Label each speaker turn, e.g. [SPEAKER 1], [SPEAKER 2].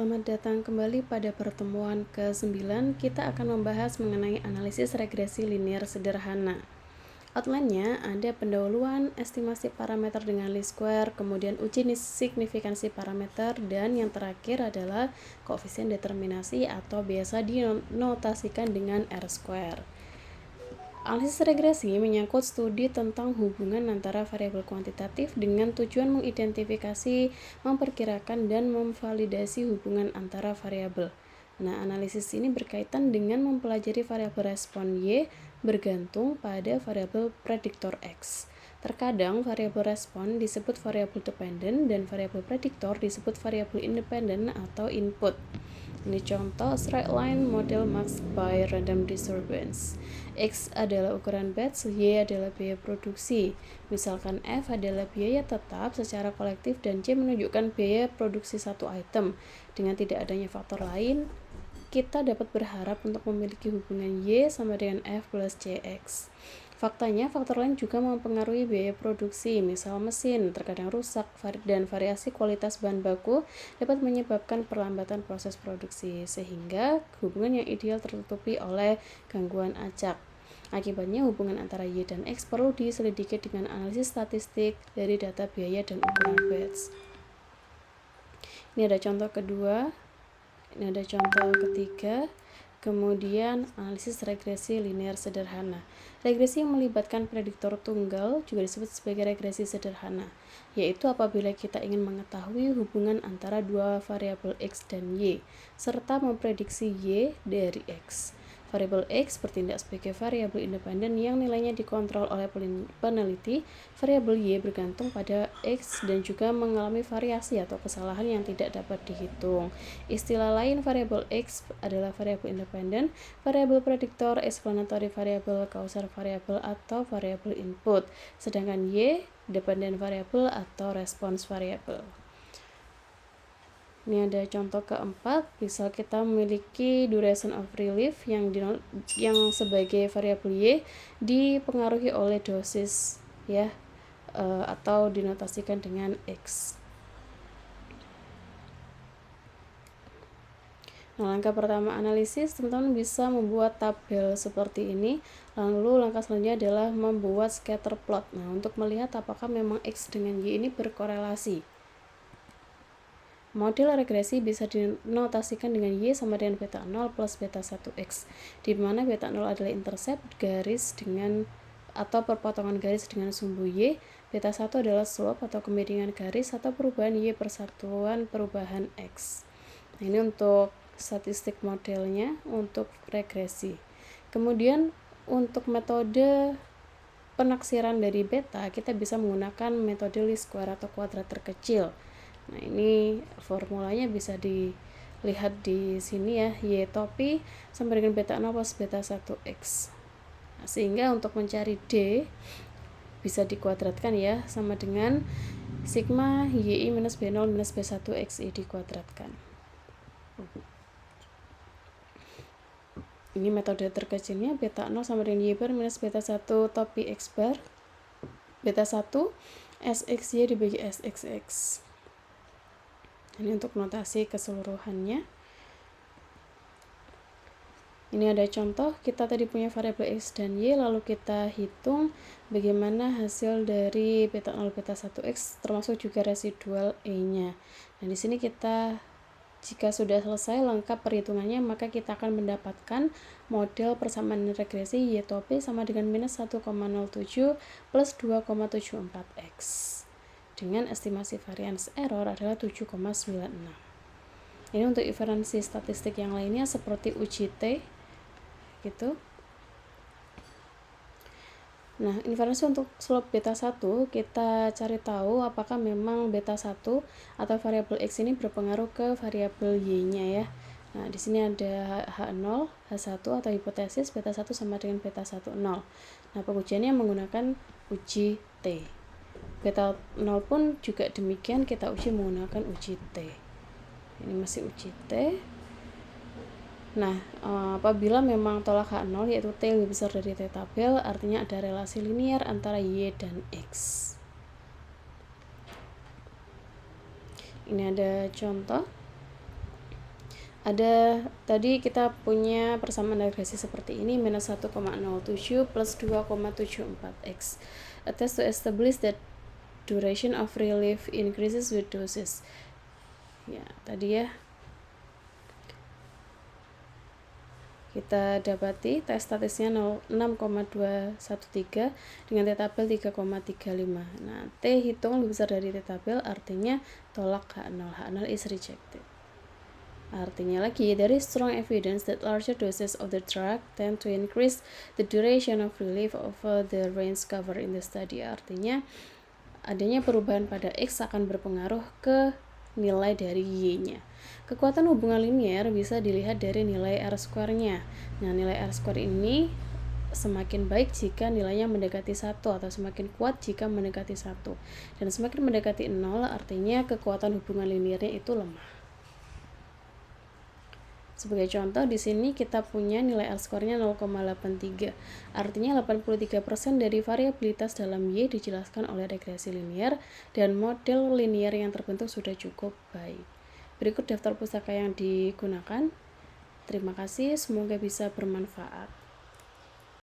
[SPEAKER 1] selamat datang kembali pada pertemuan ke-9. Kita akan membahas mengenai analisis regresi linear sederhana. Outline-nya ada pendahuluan, estimasi parameter dengan least square, kemudian uji signifikansi parameter, dan yang terakhir adalah koefisien determinasi atau biasa dinotasikan dengan R-square. Analisis regresi menyangkut studi tentang hubungan antara variabel kuantitatif dengan tujuan mengidentifikasi, memperkirakan, dan memvalidasi hubungan antara variabel. Nah, analisis ini berkaitan dengan mempelajari variabel respon Y bergantung pada variabel prediktor X. Terkadang variabel respon disebut variabel dependent dan variabel prediktor disebut variabel independent atau input. Ini contoh straight line model masked by random disturbance. X adalah ukuran batch, Y adalah biaya produksi. Misalkan F adalah biaya tetap secara kolektif dan C menunjukkan biaya produksi satu item. Dengan tidak adanya faktor lain, kita dapat berharap untuk memiliki hubungan Y sama dengan F plus CX. Faktanya, faktor lain juga mempengaruhi biaya produksi, misal mesin terkadang rusak dan variasi kualitas bahan baku dapat menyebabkan perlambatan proses produksi, sehingga hubungan yang ideal tertutupi oleh gangguan acak. Akibatnya, hubungan antara Y dan X perlu diselidiki dengan analisis statistik dari data biaya dan ukuran batch. Ini ada contoh kedua, ini ada contoh ketiga. Kemudian analisis regresi linear sederhana. Regresi yang melibatkan prediktor tunggal juga disebut sebagai regresi sederhana, yaitu apabila kita ingin mengetahui hubungan antara dua variabel X dan Y, serta memprediksi Y dari X. Variabel X bertindak sebagai variabel independen yang nilainya dikontrol oleh peneliti. Variabel Y bergantung pada X dan juga mengalami variasi atau kesalahan yang tidak dapat dihitung. Istilah lain variabel X adalah variabel independen, variabel prediktor, explanatory variable, causal variable atau variabel input, sedangkan Y dependent variable atau response variable. Ini ada contoh keempat, misal kita memiliki duration of relief yang sebagai variabel Y dipengaruhi oleh dosis ya, atau dinotasikan dengan X. Nah, langkah pertama analisis, teman-teman bisa membuat tabel seperti ini. Lalu langkah selanjutnya adalah membuat scatter plot. Nah, untuk melihat apakah memang X dengan Y ini berkorelasi. Model regresi bisa dinotasikan dengan Y sama dengan beta 0 plus beta 1X, di mana beta 0 adalah intercept garis dengan atau perpotongan garis dengan sumbu Y, beta 1 adalah slope atau kemiringan garis atau perubahan Y persatuan perubahan X. Nah, ini untuk statistik modelnya untuk regresi. Kemudian untuk metode penaksiran dari beta, kita bisa menggunakan metode least square atau kuadrat terkecil. Nah, ini formulanya bisa dilihat di sini ya, Y topi sama dengan beta 0 plus beta 1X. Nah, sehingga untuk mencari D bisa dikuadratkan ya, sama dengan sigma YI minus B0 minus B1XI dikuadratkan. Ini metode terkecilnya, beta 0 sama dengan Y bar minus beta 1 topi X bar, beta 1 SXY dibagi SXX. Ini untuk notasi keseluruhannya. Ini ada contoh, kita tadi punya variabel X dan Y, lalu kita hitung bagaimana hasil dari beta 0 beta 1X termasuk juga residual E-nya. Nah, di sini kita jika sudah selesai lengkap perhitungannya, maka kita akan mendapatkan model persamaan regresi Y topi sama dengan minus 1,07 plus 2,74X. Dengan estimasi variance error adalah 7,96. Ini untuk inferensi statistik yang lainnya seperti uji T gitu. Nah, inferensi untuk slope beta 1 kita cari tahu apakah memang beta 1 atau variabel X ini berpengaruh ke variabel Y-nya ya. Nah, di sini ada H0, H1 atau hipotesis beta 1 sama dengan beta 10. Nah, pengujiannya menggunakan uji T. Beta 0 pun juga demikian, kita uji menggunakan uji T. Ini masih uji T. Nah, apabila memang tolak H0 yaitu T lebih besar dari T tabel, artinya ada relasi linear antara Y dan X. Ini ada contoh. Tadi kita punya persamaan regresi seperti ini, minus 1,07 plus 2,74x. A test to establish that duration of relief increases with doses. Ya, tadi ya. Kita dapati tes statisnya 6,213 dengan t tabel 3,35. Nah, t hitung lebih besar dari t tabel, artinya tolak H0. H0 is rejected. Artinya lagi, there is strong evidence that larger doses of the drug tend to increase the duration of relief over the range covered in the study. Artinya, adanya perubahan pada X akan berpengaruh ke nilai dari Y-nya. Kekuatan hubungan linier bisa dilihat dari nilai R-square-nya. Nah, nilai R-square ini semakin baik jika nilainya mendekati 1 atau semakin kuat jika mendekati 1. Dan semakin mendekati 0 artinya kekuatan hubungan liniernya itu lemah. Sebagai contoh, di sini kita punya nilai R-square-nya 0,83. Artinya 83% dari variabilitas dalam Y dijelaskan oleh regresi linier dan model linier yang terbentuk sudah cukup baik. Berikut daftar pustaka yang digunakan. Terima kasih, semoga bisa bermanfaat.